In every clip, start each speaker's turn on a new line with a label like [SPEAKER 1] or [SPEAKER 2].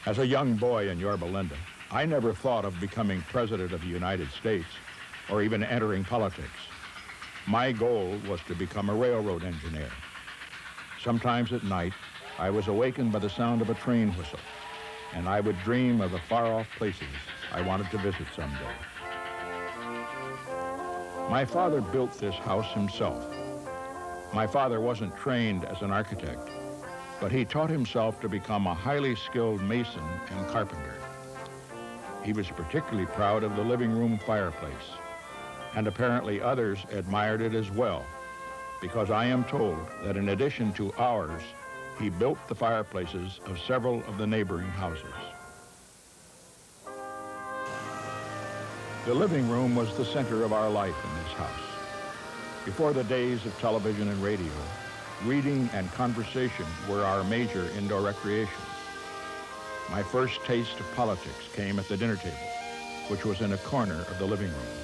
[SPEAKER 1] As a young boy in Yorba Linda, I never thought of becoming President of the United States or even entering politics. My goal was to become a railroad engineer. Sometimes at night, I was awakened by the sound of a train whistle, and I would dream of the far-off places I wanted to visit someday. My father built this house himself. My father wasn't trained as an architect, but he taught himself to become a highly skilled mason and carpenter. He was particularly proud of the living room fireplace, and apparently others admired it as well, because I am told that in addition to ours, he built the fireplaces of several of the neighboring houses. The living room was the center of our life in this house. Before the days of television and radio, reading and conversation were our major indoor recreations. My first taste of politics came at the dinner table, which was in a corner of the living room.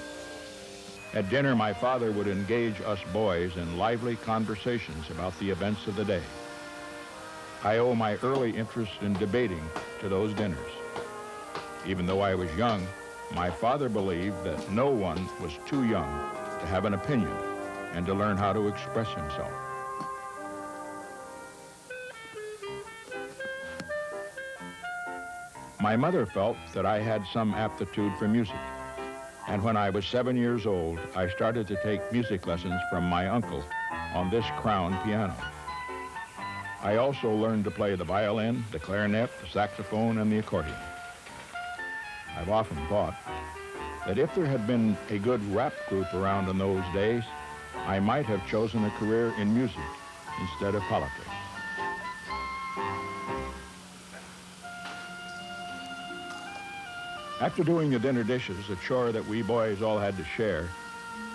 [SPEAKER 1] At dinner, my father would engage us boys in lively conversations about the events of the day. I owe my early interest in debating to those dinners. Even though I was young, my father believed that no one was too young to have an opinion and to learn how to express himself. My mother felt that I had some aptitude for music, and when I was 7 years old, I started to take music lessons from my uncle on this Crown piano. I also learned to play the violin, the clarinet, the saxophone, and the accordion. I've often thought that if there had been a good rap group around in those days, I might have chosen a career in music instead of politics. After doing the dinner dishes, a chore that we boys all had to share,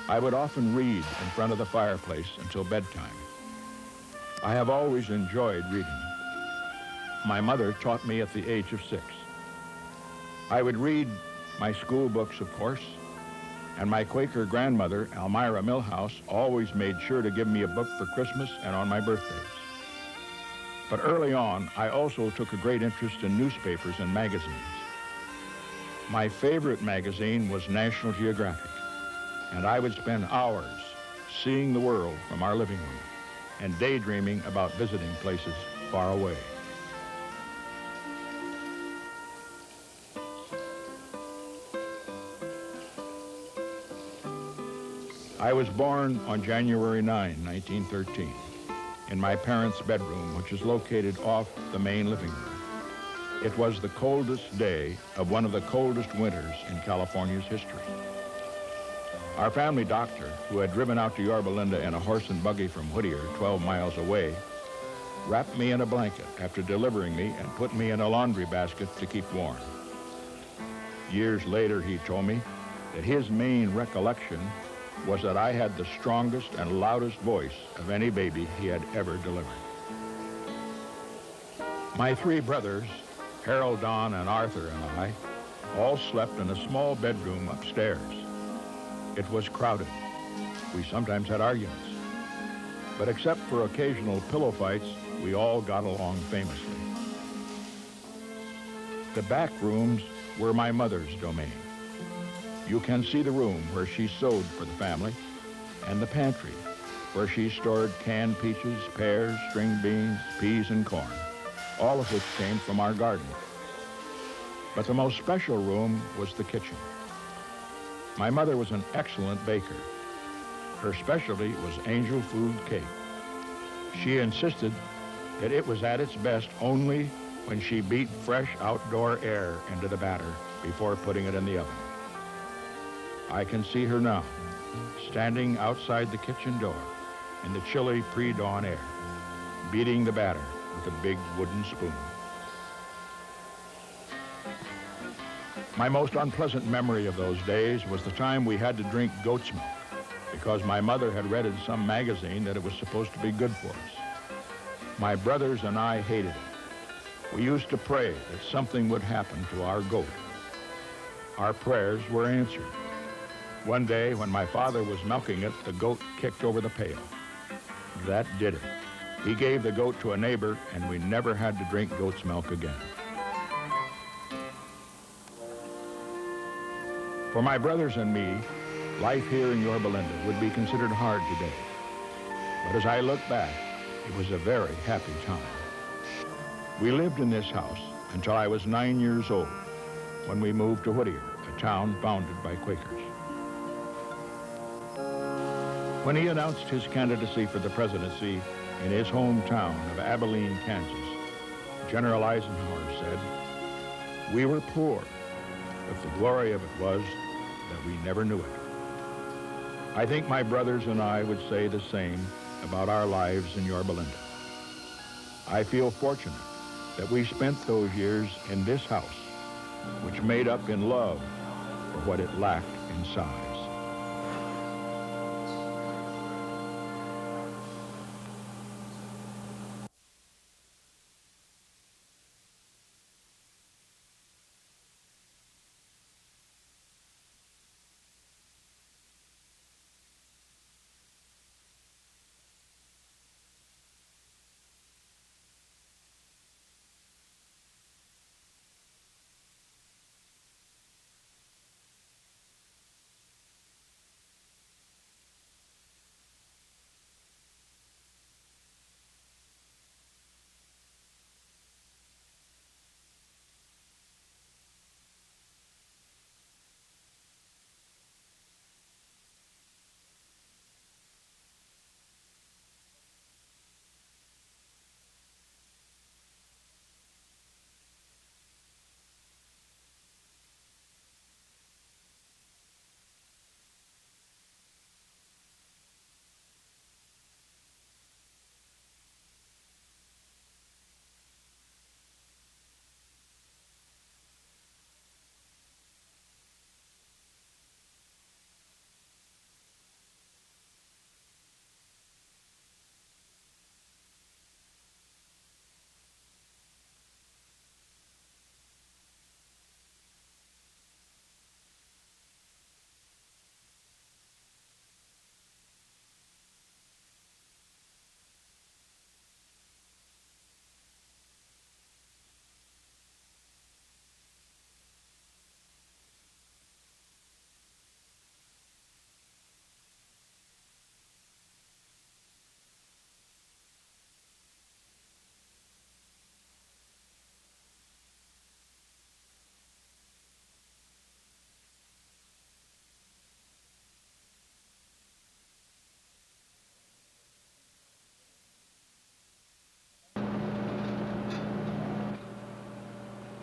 [SPEAKER 1] I would often read in front of the fireplace until bedtime. I have always enjoyed reading. My mother taught me at the age of 6. I would read my school books, of course, and my Quaker grandmother, Elmira Milhouse, always made sure to give me a book for Christmas and on my birthdays. But early on, I also took a great interest in newspapers and magazines. My favorite magazine was National Geographic, and I would spend hours seeing the world from our living room and daydreaming about visiting places far away. I was born on January 9, 1913, in my parents' bedroom, which is located off the main living room. It was the coldest day of one of the coldest winters in California's history. Our family doctor, who had driven out to Yorba Linda in a horse and buggy from Whittier, 12 miles away, wrapped me in a blanket after delivering me and put me in a laundry basket to keep warm. Years later, he told me that his main recollection was that I had the strongest and loudest voice of any baby he had ever delivered. My 3 brothers, Harold, Don, and Arthur, and I all slept in a small bedroom upstairs. It was crowded. We sometimes had arguments. But except for occasional pillow fights, we all got along famously. The back rooms were my mother's domain. You can see the room where she sewed for the family, and the pantry, where she stored canned peaches, pears, string beans, peas, and corn, all of which came from our garden. But the most special room was the kitchen. My mother was an excellent baker. Her specialty was angel food cake. She insisted that it was at its best only when she beat fresh outdoor air into the batter before putting it in the oven. I can see her now, standing outside the kitchen door in the chilly pre-dawn air, beating the batter with a big wooden spoon. My most unpleasant memory of those days was the time we had to drink goat's milk because my mother had read in some magazine that it was supposed to be good for us. My brothers and I hated it. We used to pray that something would happen to our goat. Our prayers were answered. One day, when my father was milking it, the goat kicked over the pail. That did it. He gave the goat to a neighbor, and we never had to drink goat's milk again. For my brothers and me, life here in Yorba Linda would be considered hard today. But as I look back, it was a very happy time. We lived in this house until I was 9 years old, when we moved to Whittier, a town founded by Quakers. When he announced his candidacy for the presidency in his hometown of Abilene, Kansas, General Eisenhower said, "We were poor, but the glory of it was that we never knew it." I think my brothers and I would say the same about our lives in Yorba Linda. I feel fortunate that we spent those years in this house, which made up in love for what it lacked in size.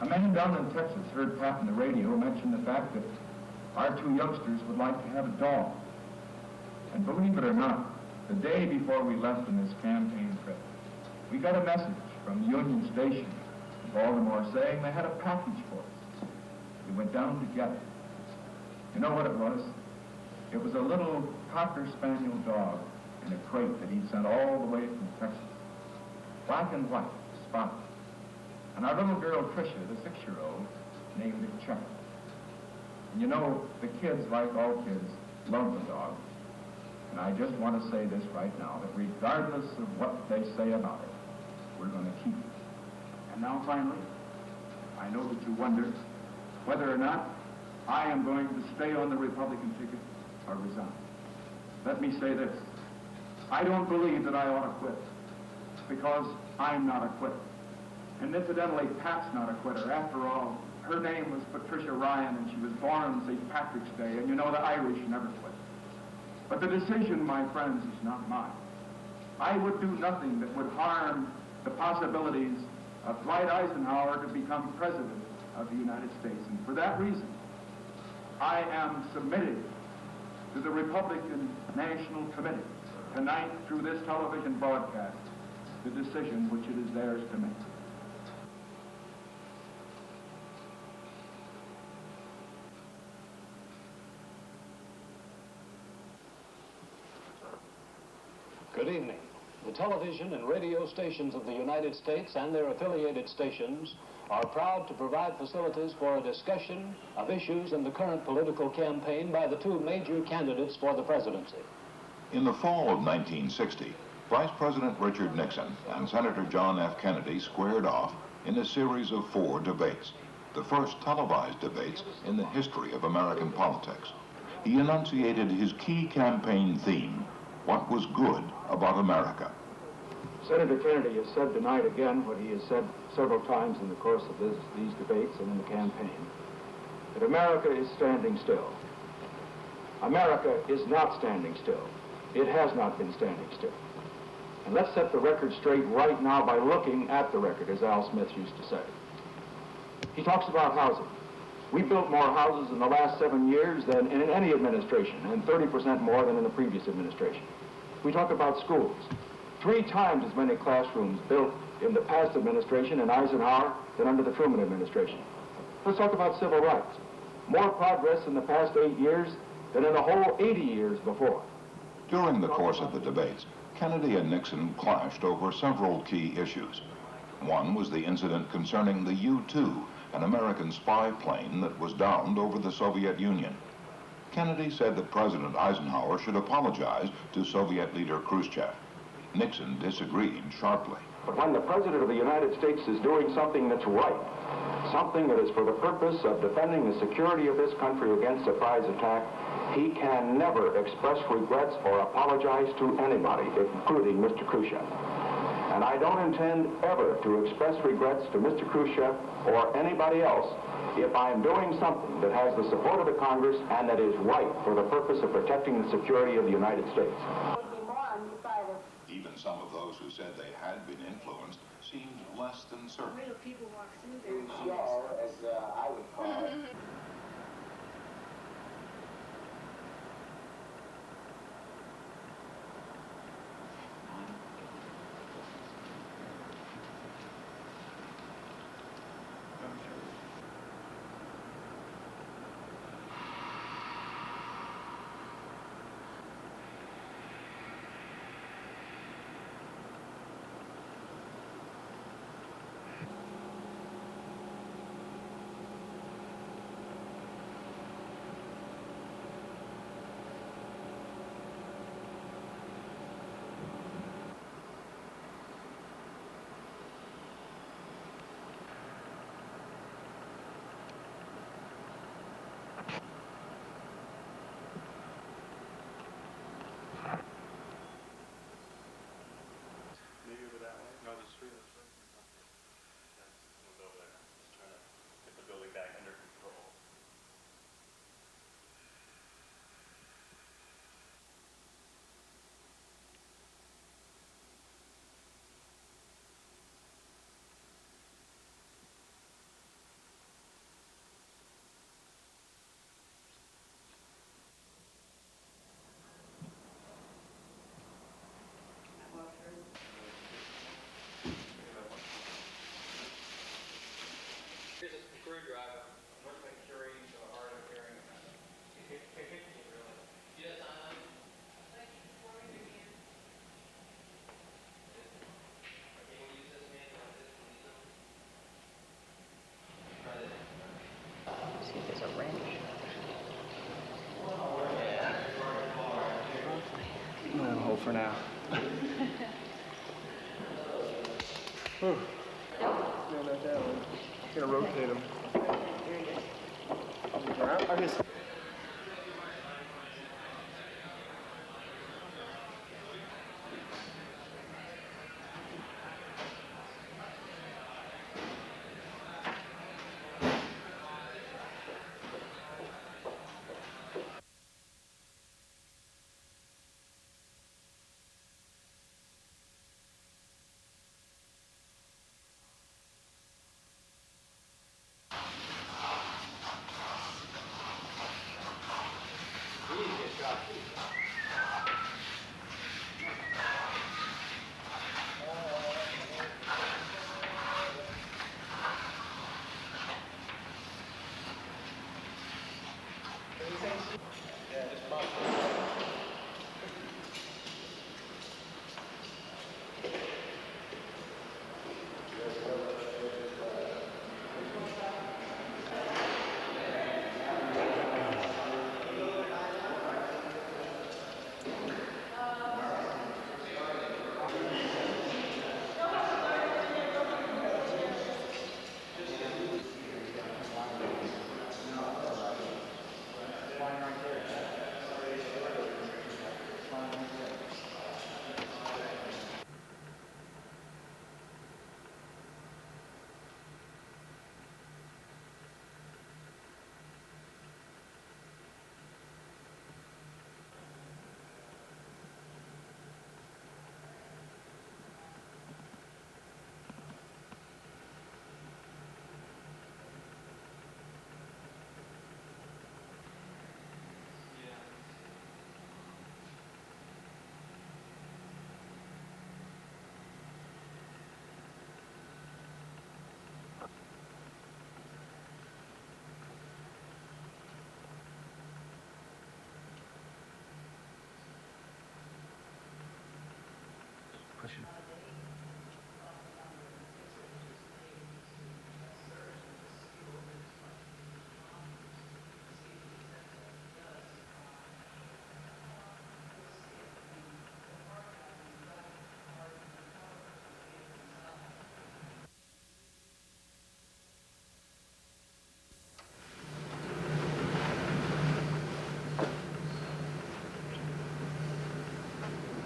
[SPEAKER 2] A man down in Texas heard Pat on the radio mention the fact that our two youngsters would like to have a dog. And believe it or not, the day before we left on this campaign trip, we got a message from Union Station in Baltimore saying they had a package for us. We went down to get it. You know what it was? It was a little Cocker Spaniel dog in a crate that he'd sent all the way from Texas. Black and white, spotted. And our little girl, Tricia, the 6-year-old, named it Chuck. And you know, the kids, like all kids, love the dog. And I just want to say this right now, that regardless of what they say about it, we're going to keep it. And now, finally, I know that you wonder whether or not I am going to stay on the Republican ticket or resign. Let me say this. I don't believe that I ought to quit, because I'm not a quitter. And incidentally, Pat's not a quitter. After all, her name was Patricia Ryan, and she was born on St. Patrick's Day, and you know the Irish never quit. But the decision, my friends, is not mine. I would do nothing that would harm the possibilities of Dwight Eisenhower to become president of the United States. And for that reason, I am submitting to the Republican National Committee tonight through this television broadcast the decision which it is theirs to make.
[SPEAKER 3] Good evening. The television and radio stations of the United States and their affiliated stations are proud to provide facilities for a discussion of issues in the current political campaign by the two major candidates for the presidency.
[SPEAKER 4] In the fall of 1960, Vice President Richard Nixon and Senator John F. Kennedy squared off in a series of 4 debates. the first televised debates in the history of American politics. He enunciated his key campaign theme, what was good about America.
[SPEAKER 2] Senator Kennedy has said tonight again what he has said several times in the course of these debates and in the campaign, that America is standing still. America is not standing still. It has not been standing still. And let's set the record straight right now by looking at the record, as Al Smith used to say. He talks about housing. We built more houses in the last 7 years than in any administration, and 30% more than in the previous administration. We talk about schools. 3 times as many classrooms built in the past administration in Eisenhower than under the Truman administration. Let's talk about civil rights. More progress in the past 8 years than in the whole 80 years before.
[SPEAKER 4] During the course of the debates, Kennedy and Nixon clashed over several key issues. One was the incident concerning the U-2, an American spy plane that was downed over the Soviet Union. Kennedy said that President Eisenhower should apologize to Soviet leader Khrushchev. Nixon disagreed sharply.
[SPEAKER 5] But when the President of the United States is doing something that's right, something that is for the purpose of defending the security of this country against surprise attack, he can never express regrets or apologize to anybody, including Mr. Khrushchev. And I don't intend ever to express regrets to Mr. Khrushchev or anybody else if I'm doing something that has the support of the Congress and that is right for the purpose of protecting the security of the United States.
[SPEAKER 4] Even some of those who said they had been influenced seemed less than certain.
[SPEAKER 6] Real people walk through there.
[SPEAKER 5] As I would call it.
[SPEAKER 7] Here's a screwdriver. What's been curing the hard of hearing? Yes, okay, we'll use this man like this. Try this.
[SPEAKER 8] See if there's a wrench.
[SPEAKER 9] I'll hold for now. No, not that one. I'm gonna rotate them. I just.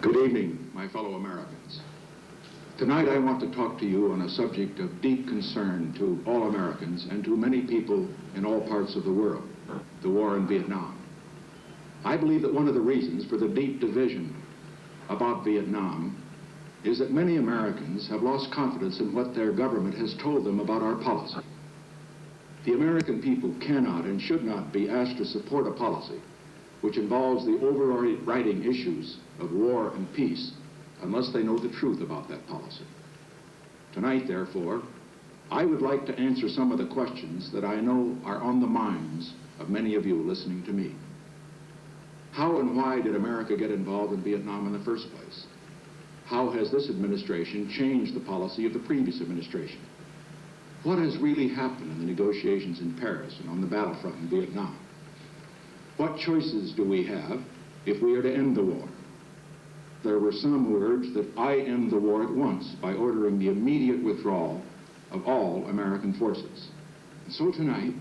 [SPEAKER 6] Good evening, my fellow Americans. Tonight I want to talk to you on a subject of deep concern to all Americans and to many people in all parts of the world, the war in Vietnam. I believe that one of the reasons for the deep division about Vietnam is that many Americans have lost confidence in what their government has told them about our policy. The American people cannot and should not be asked to support a policy which involves the overriding issues of war and peace unless they know the truth about that policy. Tonight, therefore, I would like to answer some of the questions that I know are on the minds of many of you listening to me. How and why did America get involved in Vietnam in the first place? How has this administration changed the policy of the previous administration? What has really happened in the negotiations in Paris and on the battlefront in Vietnam? What choices do we have if we are to end the war? There were some who urged that I end the war at once by ordering the immediate withdrawal of all American forces. And so tonight,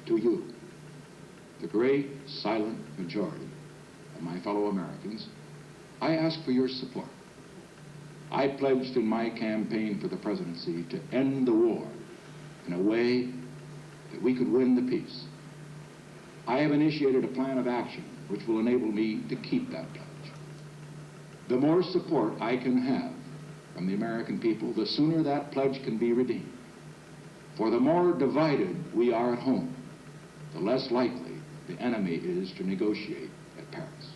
[SPEAKER 6] to you, the great silent majority of my fellow Americans, I ask for your support. I pledged in my campaign for the presidency to end the war in a way that we could win the peace. I have initiated a plan of action which will enable me to keep that pledge. The more support I can have from the American people, the sooner that pledge can be redeemed. For the more divided we are at home, the less likely the enemy is to negotiate at Paris.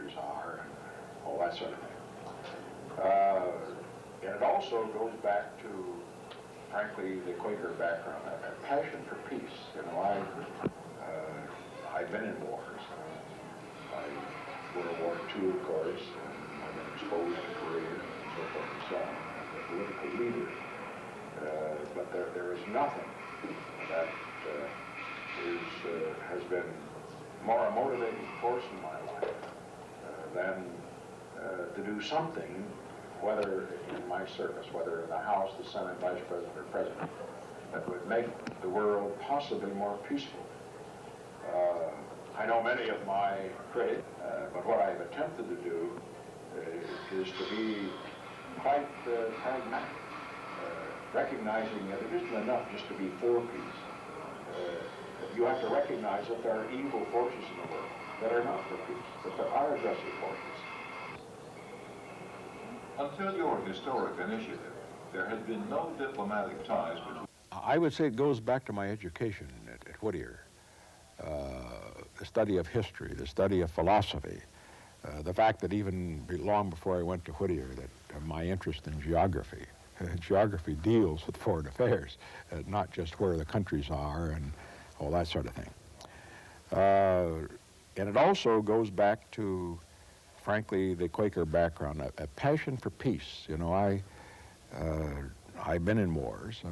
[SPEAKER 8] Quakers are, and all that sort of thing. And it also goes back to, frankly, the Quaker background, a passion for peace. You know, I've been in wars. World War II, of course, and I've been exposed to Korea and so forth and so on, as a political leader. But there is nothing that has been more a motivating force in my life than to do something, whether in my service, whether in the House, the Senate, Vice President, or President, that would make the world possibly more peaceful. I know many of my critics, but what I've attempted to do is to be quite pragmatic, recognizing that it isn't enough just to be for peace. You have to recognize that there are evil forces in the world that are not for peace, that there are aggressive forces.
[SPEAKER 4] Until your historic initiative, there had been no diplomatic ties between...
[SPEAKER 1] I would say it goes back to my education at Whittier. The study of history, the study of philosophy, the fact that even long before I went to Whittier, that my interest in geography. Geography deals with foreign affairs, not just where the countries are and all that sort of thing. And it also goes back to, frankly, the Quaker background, a passion for peace. You know, I've been in wars.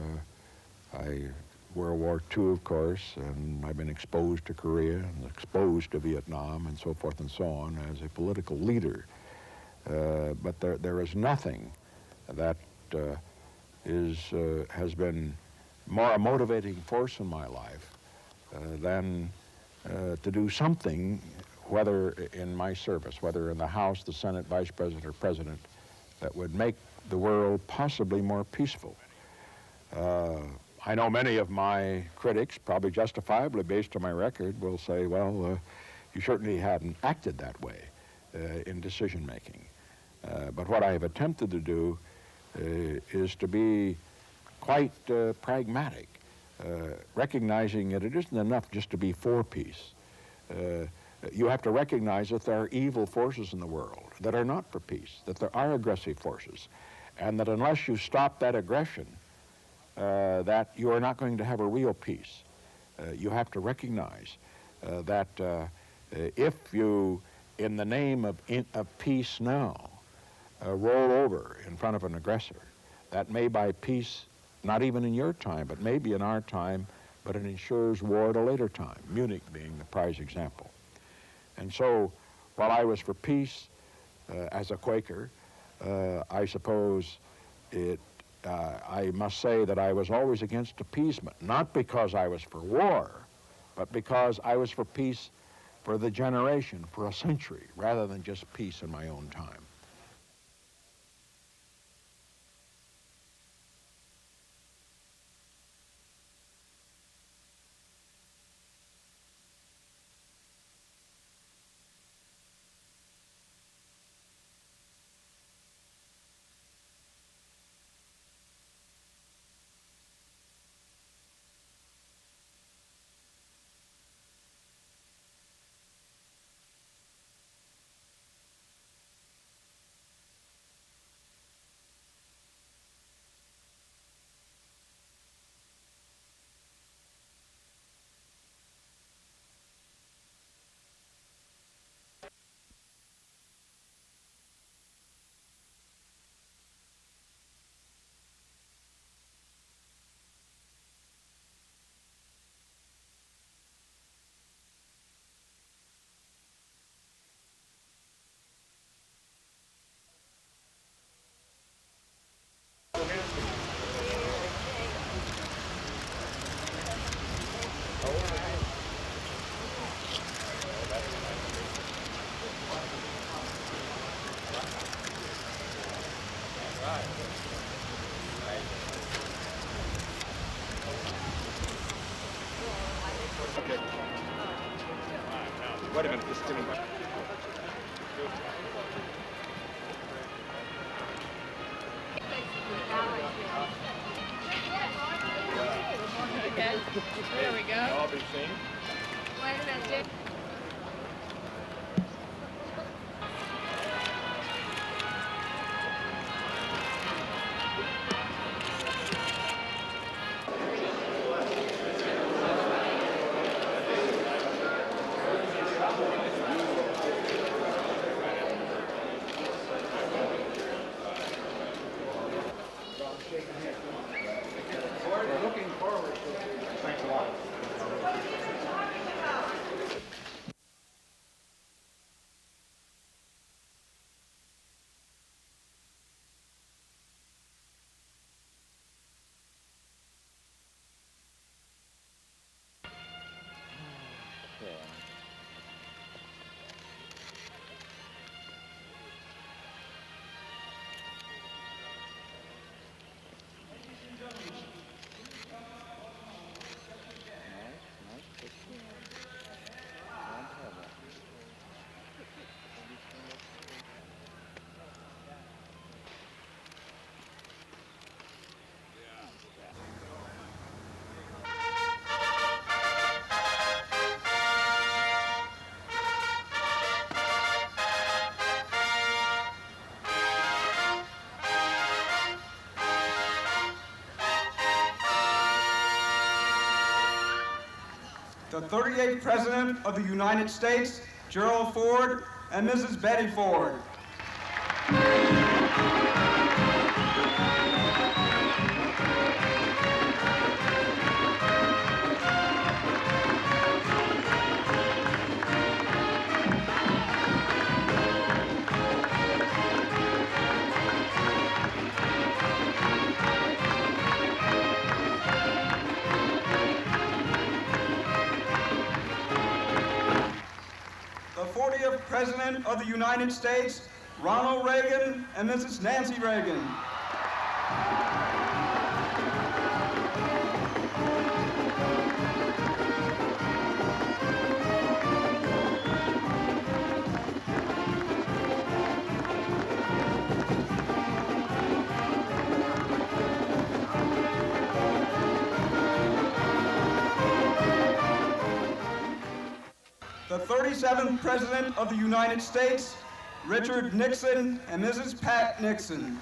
[SPEAKER 1] World War II, of course, and I've been exposed to Korea and exposed to Vietnam and so forth and so on as a political leader. But there is nothing that has been more a motivating force in my life than to do something, whether in my service, whether in the House, the Senate, Vice President, or President, that would make the world possibly more peaceful. I know many of my critics, probably justifiably based on my record, will say, well, you certainly hadn't acted that way in decision-making. But what I have attempted to do is to be quite pragmatic, recognizing that it isn't enough just to be for peace. You have to recognize that there are evil forces in the world that are not for peace, that there are aggressive forces, and that unless you stop that aggression, that you are not going to have a real peace. You have to recognize that if you, in the name of peace now, roll over in front of an aggressor, that may buy peace, not even in your time, but maybe in our time, but it ensures war at a later time, Munich being the prize example. And so, while I was for peace as a Quaker, I suppose I must say that I was always against appeasement, not because I was for war, but because I was for peace for the generation, for a century, rather than just peace in my own time.
[SPEAKER 2] Wait a minute, just give me one.
[SPEAKER 10] Okay, there we go.
[SPEAKER 2] I'll be seen.
[SPEAKER 10] Wait a minute,
[SPEAKER 11] The 38th President of the United States, Gerald Ford, and Mrs. Betty Ford. The 40th President of the United States, Ronald Reagan, and Mrs. Nancy Reagan. The 37th President of the United States, Richard Nixon, and Mrs. Pat Nixon.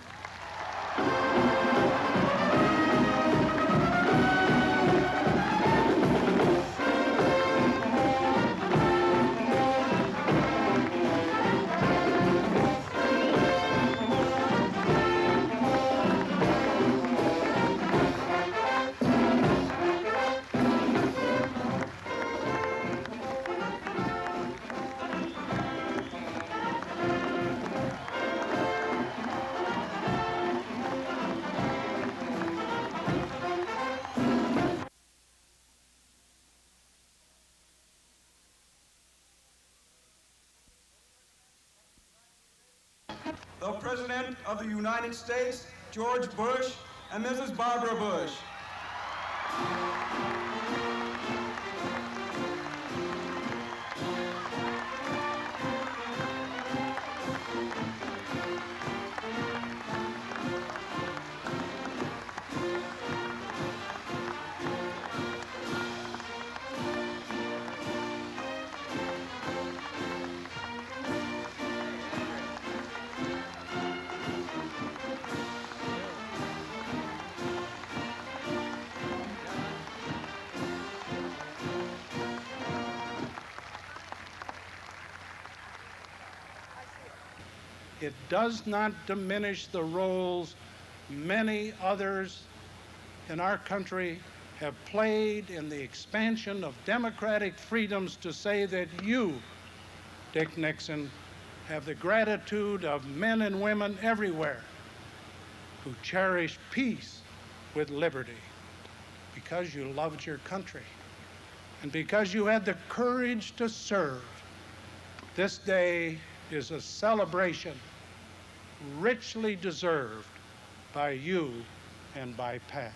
[SPEAKER 11] The President of the United States, George Bush, and Mrs. Barbara Bush.
[SPEAKER 12] It does not diminish the roles many others in our country have played in the expansion of democratic freedoms to say that you, Dick Nixon, have the gratitude of men and women everywhere who cherish peace with liberty because you loved your country and because you had the courage to serve. This day is a celebration richly deserved by you and by Pat.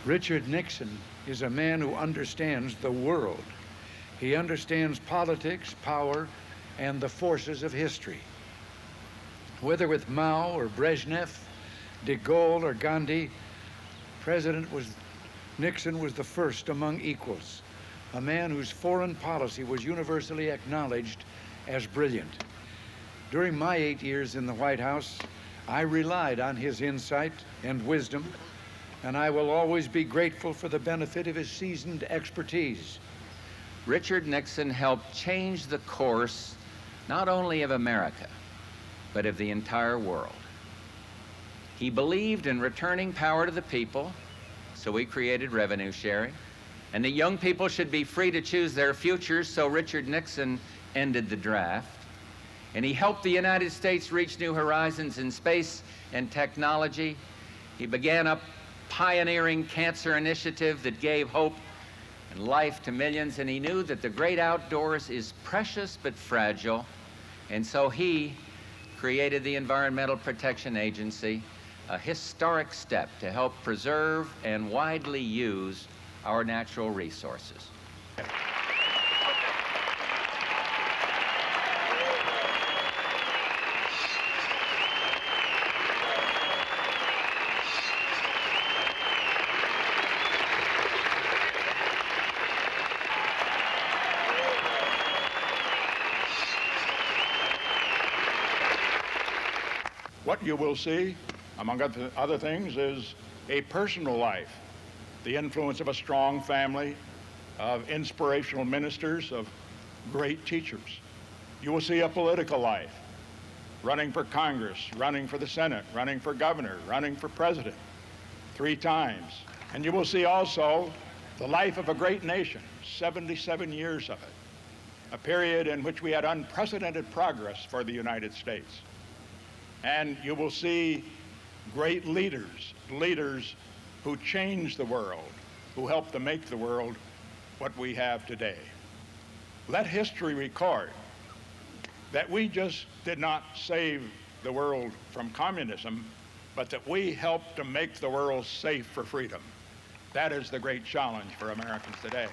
[SPEAKER 13] Richard Nixon is a man who understands the world. He understands politics, power, and the forces of history. Whether with Mao or Brezhnev, de Gaulle or Gandhi, Nixon was the first among equals, a man whose foreign policy was universally acknowledged as brilliant. During my 8 years in the White House, I relied on his insight and wisdom, and I will always be grateful for the benefit of his seasoned expertise.
[SPEAKER 14] Richard Nixon helped change the course not only of America, but of the entire world. He believed in returning power to the people, so he created revenue sharing, and that young people should be free to choose their futures, so Richard Nixon ended the draft. And he helped the United States reach new horizons in space and technology. He began a pioneering cancer initiative that gave hope and life to millions, and he knew that the great outdoors is precious but fragile, and so he created the Environmental Protection Agency, a historic step to help preserve and widely use our natural resources.
[SPEAKER 1] What you will see, among other things, is a personal life, the influence of a strong family, of inspirational ministers, of great teachers. You will see a political life, running for Congress, running for the Senate, running for governor, running for president 3 times. And you will see also the life of a great nation, 77 years of it, a period in which we had unprecedented progress for the United States. And you will see great leaders who changed the world, who helped to make the world what we have today. Let history record that we just did not save the world from communism, but that we helped to make the world safe for freedom. That is the great challenge for Americans today.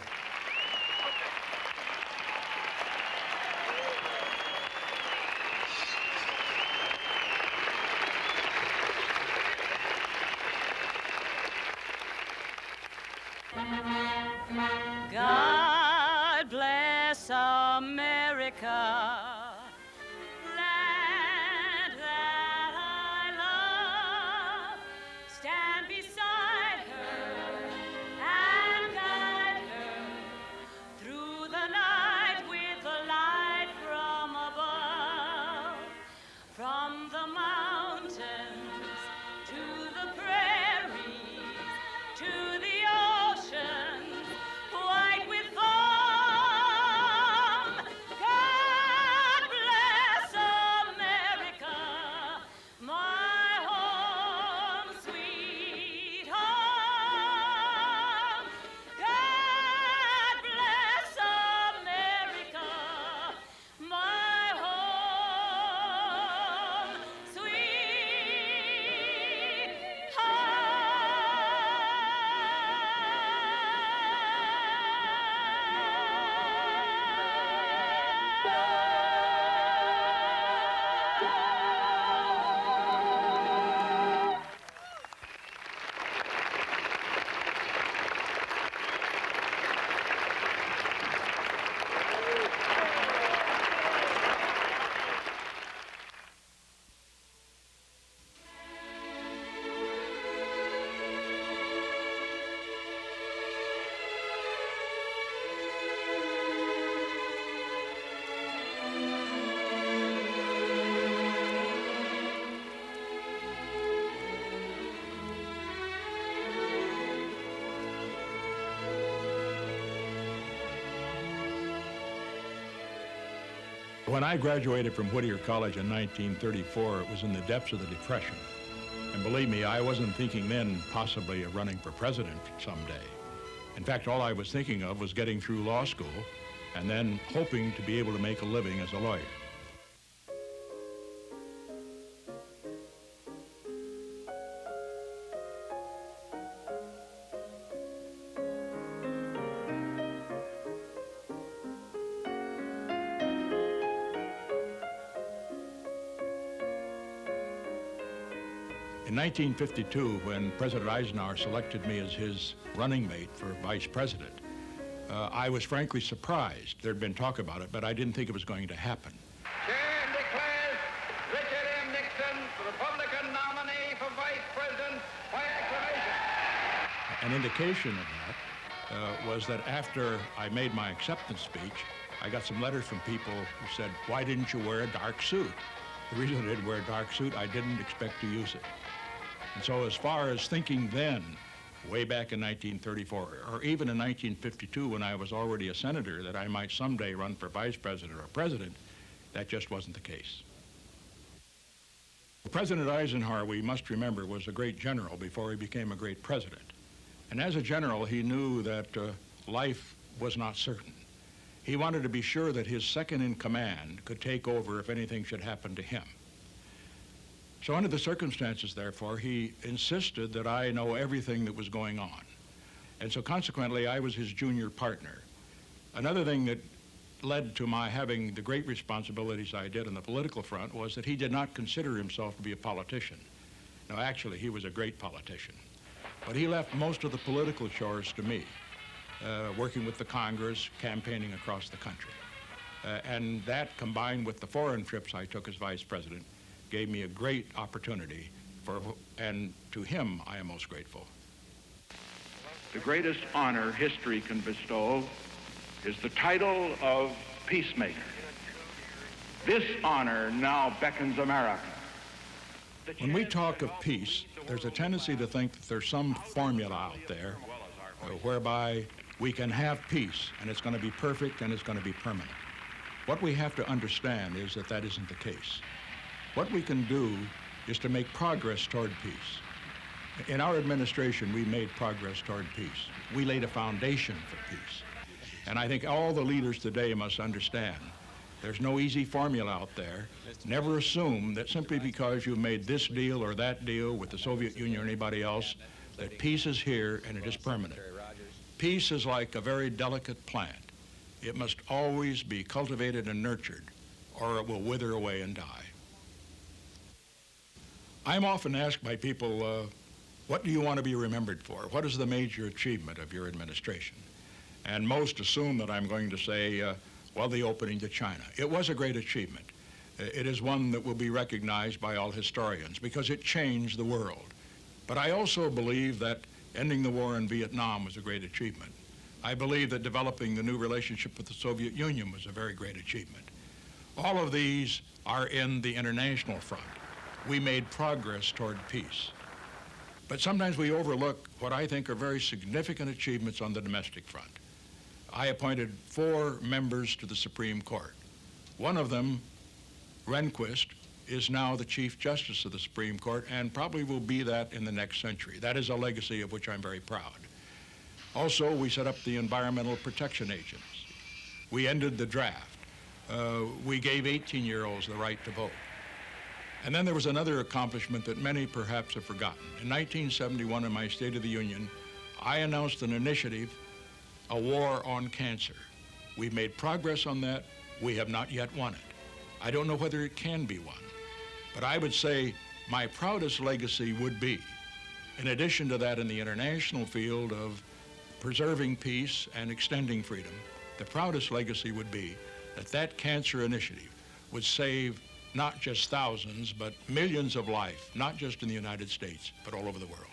[SPEAKER 10] God bless America, land that I love. Stand beside her and guide her through the night with the light from above. From the mountains to the prairies to the ocean, white with foam. God bless America, my home, sweet home. God bless America, my home, sweet home.
[SPEAKER 1] When I graduated from Whittier College in 1934, it was in the depths of the Depression. And believe me, I wasn't thinking then possibly of running for president someday. In fact, all I was thinking of was getting through law school and then hoping to be able to make a living as a lawyer. In 1952, when President Eisenhower selected me as his running mate for vice president, I was frankly surprised. There'd been talk about it, but I didn't think it was going to happen.
[SPEAKER 7] Chair declares Richard M. Nixon, the Republican nominee for Vice President by acclamation.
[SPEAKER 1] An indication of that was that after I made my acceptance speech, I got some letters from people who said, why didn't you wear a dark suit? The reason I didn't wear a dark suit, I didn't expect to use it. And so as far as thinking then, way back in 1934, or even in 1952 when I was already a senator, that I might someday run for vice president or president, that just wasn't the case. President Eisenhower, we must remember, was a great general before he became a great president. And as a general, he knew that life was not certain. He wanted to be sure that his second in command could take over if anything should happen to him. So under the circumstances, therefore, he insisted that I know everything that was going on. And so consequently, I was his junior partner. Another thing that led to my having the great responsibilities I did on the political front was that he did not consider himself to be a politician. No, actually, he was a great politician. But he left most of the political chores to me, working with the Congress, campaigning across the country. And that, combined with the foreign trips I took as vice president, gave me a great opportunity and to him I am most grateful.
[SPEAKER 15] The greatest honor history can bestow is the title of peacemaker. This honor now beckons America.
[SPEAKER 1] When we talk of peace, there's a tendency to think that there's some formula out there whereby we can have peace and it's going to be perfect and it's going to be permanent. What we have to understand is that that isn't the case. What we can do is to make progress toward peace. In our administration, we made progress toward peace. We laid a foundation for peace. And I think all the leaders today must understand there's no easy formula out there. Never assume that simply because you made this deal or that deal with the Soviet Union or anybody else, that peace is here and it is permanent. Peace is like a very delicate plant. It must always be cultivated and nurtured, or it will wither away and die. I'm often asked by people, what do you want to be remembered for? What is the major achievement of your administration? And most assume that I'm going to say, well, the opening to China. It was a great achievement. It is one that will be recognized by all historians because it changed the world. But I also believe that ending the war in Vietnam was a great achievement. I believe that developing the new relationship with the Soviet Union was a very great achievement. All of these are in the international front. We made progress toward peace. But sometimes we overlook what I think are very significant achievements on the domestic front. I appointed 4 members to the Supreme Court. One of them, Rehnquist, is now the Chief Justice of the Supreme Court and probably will be that in the next century. That is a legacy of which I'm very proud. Also, we set up the Environmental Protection Agency. We ended the draft. We gave 18-year-olds the right to vote. And then there was another accomplishment that many perhaps have forgotten. In 1971, in my State of the Union, I announced an initiative, a war on cancer. We've made progress on that. We have not yet won it. I don't know whether it can be won, but I would say my proudest legacy would be, in addition to that in the international field of preserving peace and extending freedom, the proudest legacy would be that that cancer initiative would save not just thousands, but millions of lives, not just in the United States, but all over the world.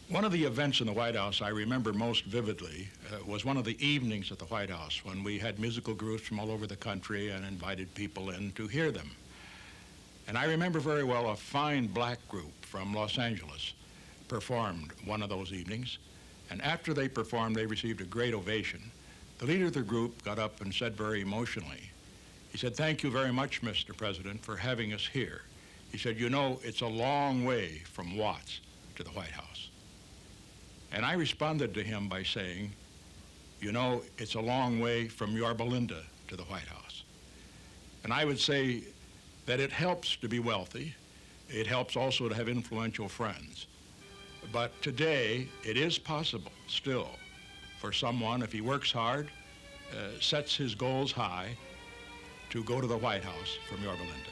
[SPEAKER 1] One of the events in the White House I remember most vividly was one of the evenings at the White House when we had musical groups from all over the country and invited people in to hear them. And I remember very well a fine black group from Los Angeles performed one of those evenings. And after they performed, they received a great ovation. The leader of the group got up and said very emotionally, he said, "Thank you very much, Mr. President, for having us here." He said, "You know, it's a long way from Watts to the White House." And I responded to him by saying, "You know, it's a long way from Yorba Linda to the White House." And I would say that it helps to be wealthy. It helps also to have influential friends. But today, it is possible still for someone, if he works hard, sets his goals high, to go to the White House from Yorba Linda.